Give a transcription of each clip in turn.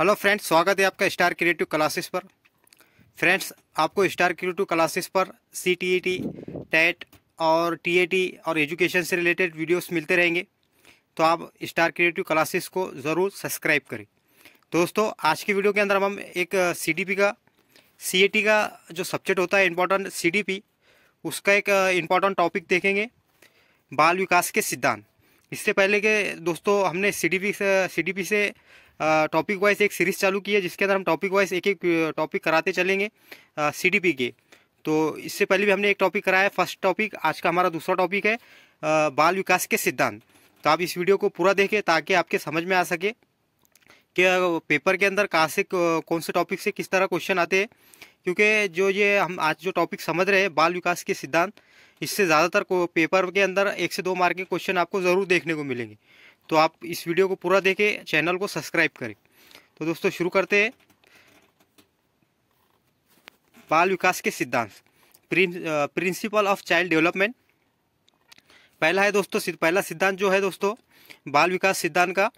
Hello friends, स्वागत है आपका स्टार क्रिएटिव क्लासेस पर। फ्रेंड्स, आपको स्टार क्रिएटिव क्लासेस पर CTET, टेट और TAT और एजुकेशन से रिलेटेड वीडियोस मिलते रहेंगे, तो आप स्टार क्रिएटिव क्लासेस को ज़रूर सब्सक्राइब करें। दोस्तों, आज की वीडियो के अंदर हम एक CDP का CAT का जो सब्जेक्ट होता है इम्पोर्टेंट CDP, उसका एक इम्पोर्टेंट टॉपिक देखेंगे, बाल विकास के सिद्धांत। इससे पहले के दोस्तों हमने CDP से टॉपिक वाइज एक सीरीज़ चालू की है, जिसके अंदर हम टॉपिक वाइज एक एक टॉपिक कराते चलेंगे CDP के। तो इससे पहले भी हमने एक टॉपिक कराया है, फर्स्ट टॉपिक। आज का हमारा दूसरा टॉपिक है बाल विकास के सिद्धांत। तो आप इस वीडियो को पूरा देखें ताकि आपके समझ में आ सके कि पेपर के अंदर कहाँ से कौन से टॉपिक से किस तरह क्वेश्चन आते हैं। क्योंकि जो ये हम आज जो टॉपिक समझ रहे हैं बाल विकास के सिद्धांत, इससे ज़्यादातर को पेपर के अंदर 1 से 2 मार्क के क्वेश्चन आपको ज़रूर देखने को मिलेंगे। तो आप इस वीडियो को पूरा देखें, चैनल को सब्सक्राइब करें। तो दोस्तों शुरू करते हैं। बाल विकास के सिद्धांत, प्रिंसिपल ऑफ चाइल्ड डेवलपमेंट। पहला है दोस्तों, पहला सिद्धांत जो है दोस्तों बाल विकास सिद्धांत का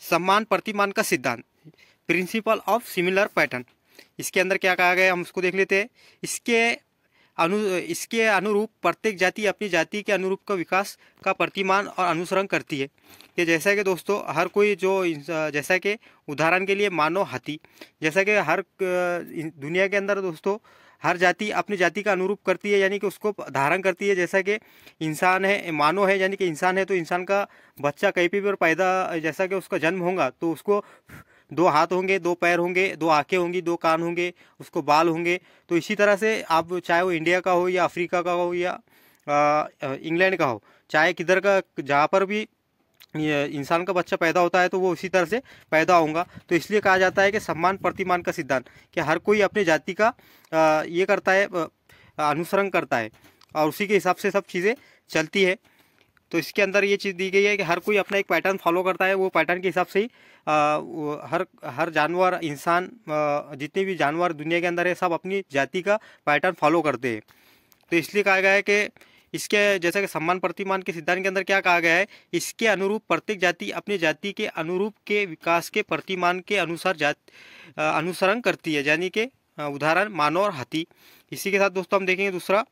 सम्मान प्रतिमान का सिद्धांत, प्रिंसिपल ऑफ सिमिलर पैटर्न। इसके अंदर क्या कहा गया है हम उसको देख लेते हैं। इसके अनुरूप प्रत्येक जाति अपनी जाति के अनुरूप का विकास का प्रतिमान और अनुसरण करती है। कि जैसा कि दोस्तों हर कोई जैसा कि उदाहरण के लिए मानव हाथी, जैसा कि हर दुनिया के अंदर दोस्तों हर जाति अपनी जाति का अनुरूप करती है, यानी कि उसको धारण करती है। जैसा कि इंसान है, मानव है, यानी कि इंसान है तो इंसान का बच्चा कहीं पे भी पैदा, जैसा कि उसका जन्म होगा तो उसको 2 हाथ होंगे, 2 पैर होंगे, 2 आंखें होंगी, 2 कान होंगे, उसको बाल होंगे। तो इसी तरह से आप चाहे वो इंडिया का हो या अफ्रीका का हो या इंग्लैंड का हो, चाहे किधर का, जहाँ पर भी ये इंसान का बच्चा पैदा होता है तो वो उसी तरह से पैदा होगा। तो इसलिए कहा जाता है कि सम्मान प्रतिमान का सिद्धांत, कि हर कोई अपनी जाति का ये करता है, अनुसरण करता है और उसी के हिसाब से सब चीज़ें चलती है। तो इसके अंदर ये चीज़ दी गई है कि हर कोई अपना एक पैटर्न फॉलो करता है, वो पैटर्न के हिसाब से ही हर जानवर, इंसान, जितने भी जानवर दुनिया के अंदर है, सब अपनी जाति का पैटर्न फॉलो करते हैं। तो इसलिए कहा गया है कि इसके जैसा कि सम्मान प्रतिमान के सिद्धांत के अंदर क्या कहा गया है, इसके अनुरूप प्रत्येक जाति अपनी जाति के अनुरूप के विकास के प्रतिमान के अनुसार अनुसरण करती है, यानी कि उदाहरण मानव और हाथी। इसी के साथ दोस्तों हम देखेंगे दूसरा,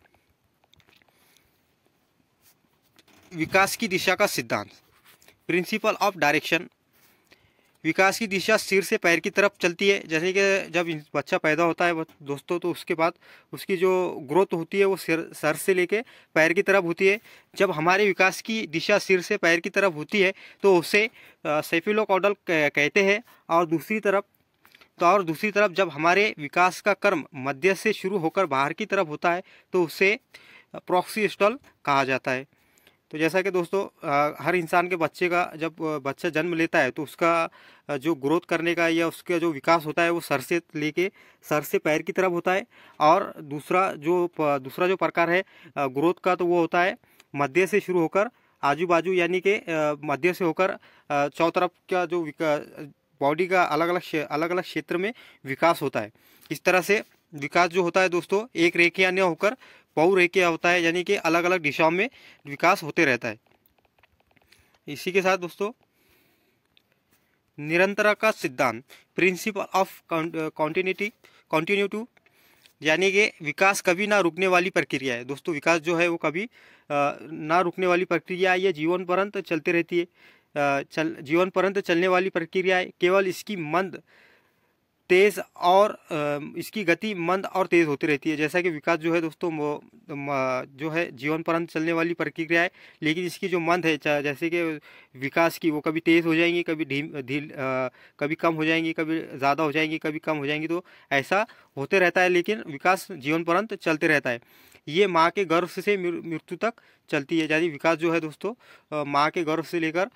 विकास की दिशा का सिद्धांत, प्रिंसिपल ऑफ डायरेक्शन। विकास की दिशा सिर से पैर की तरफ चलती है। जैसे कि जब बच्चा पैदा होता है दोस्तों, तो उसके बाद उसकी जो ग्रोथ होती है वो सर से लेके पैर की तरफ होती है। जब हमारे विकास की दिशा सिर से पैर की तरफ होती है तो उसे सेफिलोकॉडल कहते हैं। और दूसरी तरफ जब हमारे विकास का क्रम मध्य से शुरू होकर बाहर की तरफ होता है तो उसे प्रोक्सिस्टल कहा जाता है। तो जैसा कि दोस्तों हर इंसान के बच्चे का जब बच्चा जन्म लेता है तो उसका जो ग्रोथ करने का या उसका जो विकास होता है वो सर से पैर की तरफ होता है। और दूसरा जो प्रकार है ग्रोथ का, तो वो होता है मध्य से शुरू होकर आजू बाजू, यानी कि मध्य से होकर चौतरफ का जो बॉडी का अलग अलग क्षेत्र में विकास होता है। इस तरह से विकास जो होता है दोस्तों एक रेखीय न होकर बहुरेखीय होता है, यानी कि अलग अलग दिशाओं में विकास होते रहता है। इसी के साथ दोस्तों निरंतरता का सिद्धांत, प्रिंसिपल ऑफ कंटिन्यूटी, यानी कि विकास कभी ना रुकने वाली प्रक्रिया है। दोस्तों विकास जो है वो कभी ना रुकने वाली प्रक्रिया है, ये जीवन पर्यंत चलती रहती है। जीवन पर्यंत चलने वाली प्रक्रिया है। केवल इसकी तेज़ और इसकी गति मंद और तेज़ होती रहती है। जैसा कि विकास जो है दोस्तों जो है जीवन पर्यंत चलने वाली प्रक्रिया है, लेकिन इसकी जो मंद है, जैसे कि विकास की, वो कभी तेज़ हो जाएंगी, कभी कम हो जाएंगी, कभी ज़्यादा हो जाएंगी, कभी कम हो जाएंगी। तो ऐसा होते रहता है, लेकिन विकास जीवन पर्यंत चलते रहता है। ये माँ के गर्भ से मृत्यु तक चलती है, यानी विकास जो है दोस्तों माँ के गर्भ से लेकर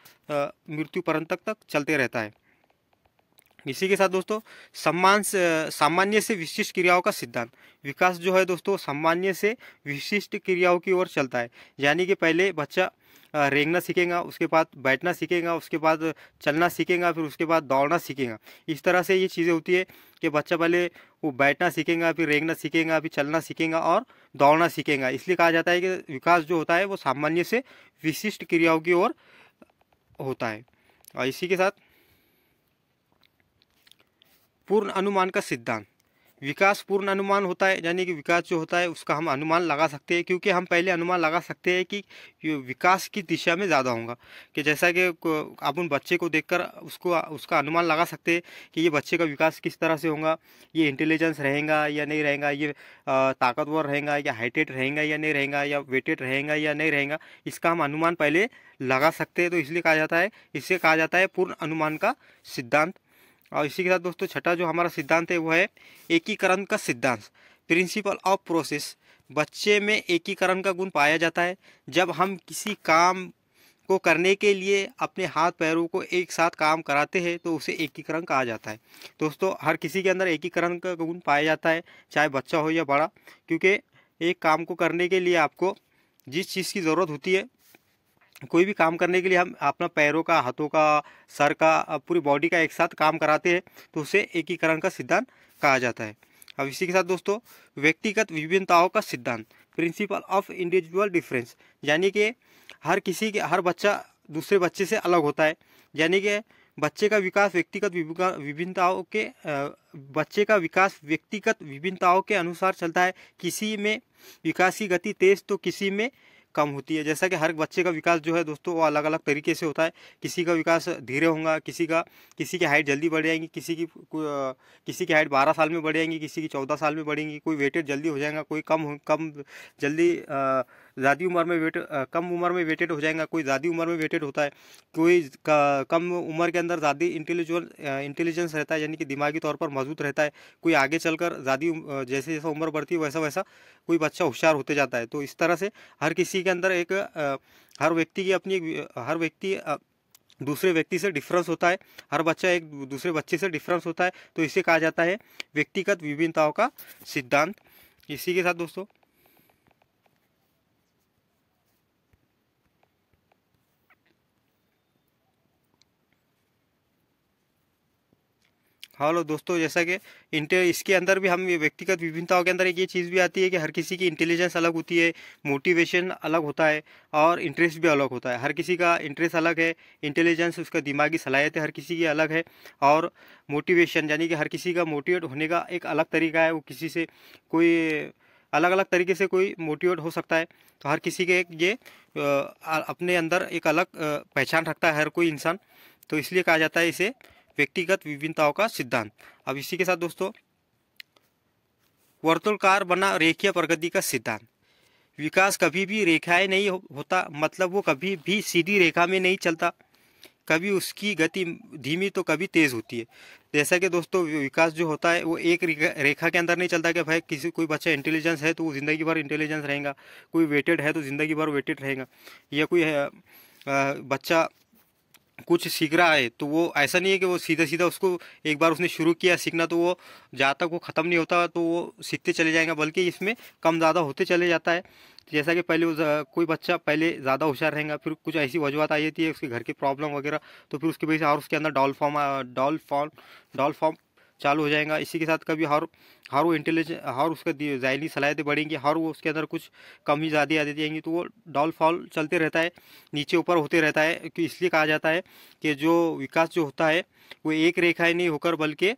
मृत्यु पर्यंत तक चलते रहता है। इसी के साथ दोस्तों सामान्य से विशिष्ट क्रियाओं का सिद्धांत, विकास जो है दोस्तों सामान्य से विशिष्ट क्रियाओं की ओर चलता है। यानी कि पहले बच्चा रेंगना सीखेगा, उसके बाद बैठना सीखेगा, उसके बाद चलना सीखेगा, फिर उसके बाद दौड़ना सीखेगा। इस तरह से ये चीज़ें होती है कि बच्चा पहले वो बैठना सीखेगा, फिर रेंगना सीखेगा, फिर चलना सीखेगा और दौड़ना सीखेगा। इसलिए कहा जाता है कि विकास जो होता है वो सामान्य से विशिष्ट क्रियाओं की ओर होता है। और इसी के साथ पूर्ण अनुमान का सिद्धांत। विकास पूर्ण अनुमान होता है, यानी कि विकास जो होता है उसका हम अनुमान लगा सकते हैं, क्योंकि हम पहले अनुमान लगा सकते हैं कि ये विकास की दिशा में ज़्यादा होगा। कि जैसा कि आप उन बच्चे को देखकर उसका अनुमान लगा सकते हैं कि ये बच्चे का विकास किस तरह से होगा, ये इंटेलिजेंस रहेगा या नहीं रहेगा, ये ताकतवर रहेगा या हाइटेड रहेगा या नहीं रहेगा, या वेटेड रहेगा या नहीं रहेगा, इसका हम अनुमान पहले लगा सकते हैं। तो इसलिए कहा जाता है, इससे कहा जाता है पूर्ण अनुमान का सिद्धांत। और इसी के साथ दोस्तों छठा जो हमारा सिद्धांत है वो है एकीकरण का सिद्धांत, प्रिंसिपल ऑफ प्रोसेस। बच्चे में एकीकरण का गुण पाया जाता है। जब हम किसी काम को करने के लिए अपने हाथ पैरों को एक साथ काम कराते हैं तो उसे एकीकरण कहा जाता है। दोस्तों हर किसी के अंदर एकीकरण का गुण पाया जाता है, चाहे बच्चा हो या बड़ा, क्योंकि एक काम को करने के लिए आपको जिस चीज़ की ज़रूरत होती है, कोई भी काम करने के लिए हम अपना पैरों का, हाथों का, सर का, पूरी बॉडी का एक साथ काम कराते हैं तो उसे एकीकरण का सिद्धांत कहा जाता है। अब इसी के साथ दोस्तों व्यक्तिगत विभिन्नताओं का सिद्धांत, प्रिंसिपल ऑफ इंडिविजुअल डिफरेंस, यानी कि हर बच्चा दूसरे बच्चे से अलग होता है। यानी कि बच्चे का विकास व्यक्तिगत विभिन्नताओं के अनुसार चलता है। किसी में विकास की गति तेज तो किसी में कम होती है। जैसा कि हर बच्चे का विकास जो है दोस्तों वो अलग अलग तरीके से होता है। किसी का विकास धीरे होगा, किसी की हाइट जल्दी बढ़ जाएंगी, किसी की हाइट 12 साल में बढ़ जाएंगी, किसी की 14 साल में बढ़ेंगी, कोई वेटेड जल्दी हो जाएगा, कोई कम जल्दी ज़्यादा उम्र में कम उम्र में वेटेड हो जाएगा, कोई ज़्यादा उम्र में वेटेड होता है, कोई कम उम्र के अंदर ज़्यादा इंटेलिजेंस रहता है, यानी कि दिमागी तौर पर मजबूत रहता है, कोई आगे चलकर ज़्यादा जैसे जैसा उम्र बढ़ती है वैसा वैसा कोई बच्चा होशियार होते जाता है। तो इस तरह से हर किसी के अंदर हर व्यक्ति दूसरे व्यक्ति से डिफरेंस होता है, हर बच्चा एक दूसरे बच्चे से डिफरेंस होता है। तो इसे कहा जाता है व्यक्तिगत विभिन्नताओं का सिद्धांत। इसी के साथ दोस्तों हेलो दोस्तों, जैसा कि इसके अंदर भी हम व्यक्तिगत विभिन्नताओं के अंदर एक ये चीज़ भी आती है कि हर किसी की इंटेलिजेंस अलग होती है, मोटिवेशन अलग होता है और इंटरेस्ट भी अलग होता है। हर किसी का इंटरेस्ट अलग है, इंटेलिजेंस उसका दिमागी सलाहियतें हर किसी की अलग है, और मोटिवेशन यानी कि हर किसी का मोटिवेट होने का एक अलग तरीका है। वो किसी से कोई अलग अलग तरीके से कोई मोटिवेट हो सकता है। तो हर किसी के एक ये अपने अंदर एक अलग पहचान रखता है हर कोई इंसान। तो इसलिए कहा जाता है इसे व्यक्तिगत विभिन्नताओं का सिद्धांत। अब इसी के साथ दोस्तों वर्तुलाकार बना रेखीय प्रगति का सिद्धांत। विकास कभी भी रेखाएं नहीं होता, मतलब वो कभी भी सीधी रेखा में नहीं चलता, कभी उसकी गति धीमी तो कभी तेज होती है। जैसा कि दोस्तों विकास जो होता है वो एक रेखा के अंदर नहीं चलता कि भाई कोई बच्चा इंटेलिजेंस है तो वो ज़िंदगी भर इंटेलिजेंस रहेगा, कोई वेटेड है तो ज़िंदगी भर वेटेड रहेगा, या कोई बच्चा कुछ सीख रहा है तो वो ऐसा नहीं है कि वो सीधा सीधा उसको एक बार उसने शुरू किया सीखना तो वो जहाँ तक वो ख़त्म नहीं होता तो वो सीखते चले जाएंगे, बल्कि इसमें कम ज़्यादा होते चले जाता है। जैसा कि पहले कोई बच्चा पहले ज़्यादा होशियार रहेगा, फिर कुछ ऐसी वजूहत आई थी उसके घर की प्रॉब्लम वगैरह, तो फिर उसकी वजह से और उसके अंदर डॉल फॉर्म चालू हो जाएगा। इसी के साथ कभी हर वो इंटेलिजेंस हर उसका ज़हनी सलाहियतें बढ़ेंगी, हर वो उसके अंदर कुछ कम ही ज़्यादा आ जाएंगी, तो वो डॉल फॉल चलते रहता है, नीचे ऊपर होते रहता है। कि इसलिए कहा जाता है कि जो विकास जो होता है वो एक रेखा नहीं होकर बल्कि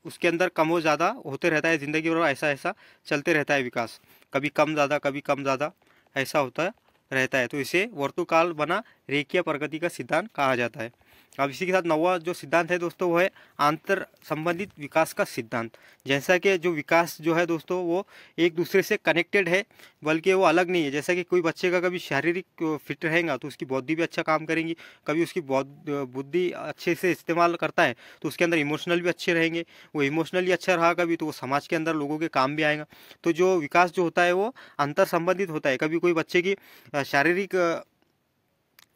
उसके अंदर कम हो ज़्यादा होते रहता है, ज़िंदगी भर ऐसा ऐसा चलते रहता है विकास, कभी कम ज़्यादा ऐसा होता रहता है। तो इसे वर्तुकाल बना रेखीय प्रगति का सिद्धांत कहा जाता है। अब इसी के साथ नौवां जो सिद्धांत है दोस्तों वो है अंतर संबंधित विकास का सिद्धांत। जैसा कि जो विकास जो है दोस्तों वो एक दूसरे से कनेक्टेड है, बल्कि वो अलग नहीं है। जैसा कि कोई बच्चे का कभी शारीरिक फिट रहेगा तो उसकी बुद्धि भी अच्छा काम करेंगी, कभी उसकी बुद्धि अच्छे से इस्तेमाल करता है तो उसके अंदर इमोशनल भी अच्छे रहेंगे, वो इमोशनली अच्छा रहा कभी तो वो समाज के अंदर लोगों के काम भी आएगा। तो जो विकास जो होता है वो अंतर संबंधित होता है। कभी कोई बच्चे की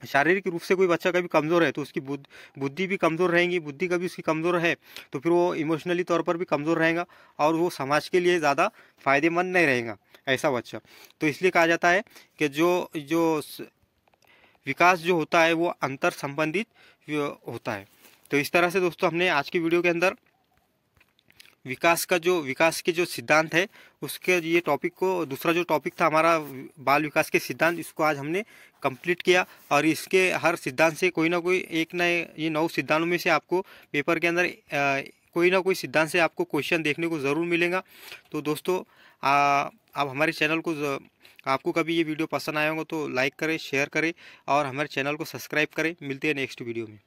शारीरिक रूप से कोई बच्चा कभी कमज़ोर है तो उसकी बुद्धि भी कमज़ोर रहेगी, बुद्धि कभी उसकी कमज़ोर है तो फिर वो इमोशनली तौर पर भी कमज़ोर रहेगा और वो समाज के लिए ज़्यादा फ़ायदेमंद नहीं रहेगा ऐसा बच्चा। तो इसलिए कहा जाता है कि जो विकास जो होता है वो अंतर संबंधित होता है। तो इस तरह से दोस्तों हमने आज की वीडियो के अंदर विकास के जो सिद्धांत है उसके ये टॉपिक को, दूसरा जो टॉपिक था हमारा बाल विकास के सिद्धांत, इसको आज हमने कंप्लीट किया। और इसके हर सिद्धांत से कोई ना कोई एक नए ये 9 सिद्धांतों में से आपको पेपर के अंदर कोई ना कोई सिद्धांत से आपको क्वेश्चन देखने को ज़रूर मिलेगा। तो दोस्तों आप हमारे चैनल को आपको कभी ये वीडियो पसंद आया होगा तो लाइक करें, शेयर करें और हमारे चैनल को सब्सक्राइब करें। मिलते हैं नेक्स्ट वीडियो में।